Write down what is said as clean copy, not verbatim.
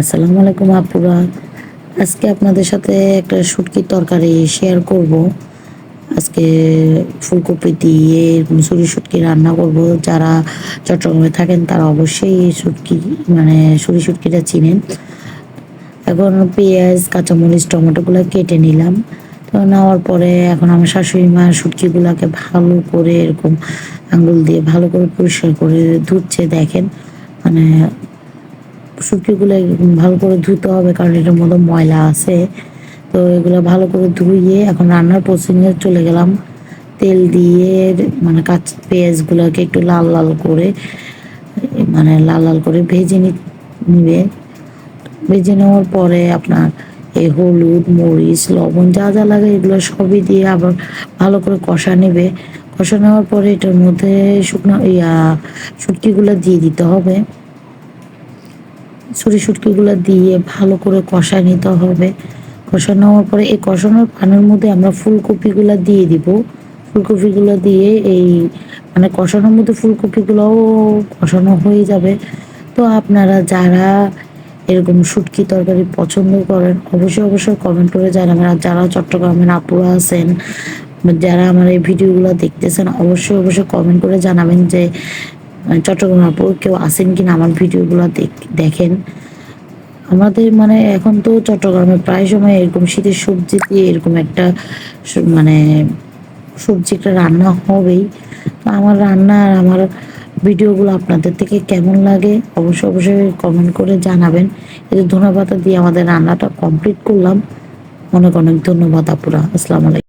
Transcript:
আসসালামু আলাইকুম আপুরা। আজকে আপনাদের সাথে একটা শুটকির তরকারি শেয়ার করব। আজকে ফুলকপি দিয়ে এরকম ছুরি শুটকি রান্না করব। যারা চট্টগ্রামে থাকেন তারা অবশ্যই এই শুটকি মানে ছুরি শুটকিটা চিনেন। এখন পেঁয়াজ, কাঁচামরিচ, টমেটোগুলো কেটে নিলাম। তো নেওয়ার পরে এখন আমার শাশুড়ি মা শুটকিগুলাকে ভালো করে এরকম আঙ্গুল দিয়ে ভালো করে পরিষ্কার করে ধুচ্ছে দেখেন। মানে শুটকিগুলো ভালো করে ধুতে হবে কারণ এটার মধ্যে ময়লা আছে। তো এগুলো ভালো করে ধুইয়ে এখন রান্নার প্রসেসিংয়ে চলে গেলাম। তেল দিয়ে মানে পেঁয়াজগুলোকে একটু লাল লাল করে মানে লাল লাল করে ভেজে নিবে। ভেজে নেওয়ার পরে আপনার এই হলুদ, মরিচ, লবণ যা যা লাগে এগুলো সবই দিয়ে আবার ভালো করে কষা নেবে। কষা নেওয়ার পরে এটার মধ্যে শুকনো শুটকিগুলো দিয়ে দিতে হবে। ছুরি শুটকিগুলো দিয়ে ভালো করে কষায় নিতে হবে। কষা নেওয়ার পরে এই কষানোর পানির মধ্যে আমরা ফুলকপিগুলো দিয়ে দিব। ফুলকপিগুলো দিয়ে এই মানে কষানোর মধ্যে ফুলকপিগুলোও কষানো হয়ে যাবে। তো আপনারা যারা এরকম শুটকি তরকারি পছন্দ করেন অবশ্যই অবশ্যই কমেন্ট করে জানাবেন। আর যারা চট্টগ্রামের আপুরা আছেন, যারা আমার এই ভিডিওগুলো দেখতেছেন অবশ্যই অবশ্যই কমেন্ট করে জানাবেন যে চট্টগ্রাম আপু কেউ আসেন কিনা আমার ভিডিওগুলো দেখেন। আমাদের মানে এখন তো চট্টগ্রামে প্রায় সময় এরকম শীতের সবজি দিয়ে এরকম একটা মানে সবজি একটা রান্না হবেই। তো আমার রান্না আর আমার ভিডিওগুলো আপনাদের থেকে কেমন লাগে অবশ্যই অবশ্যই কমেন্ট করে জানাবেন। এই যে ধনেপাতা দিয়ে আমাদের রান্নাটা কমপ্লিট করলাম। অনেক অনেক ধন্যবাদ আপুরা। আসসালামু আলাইকুম।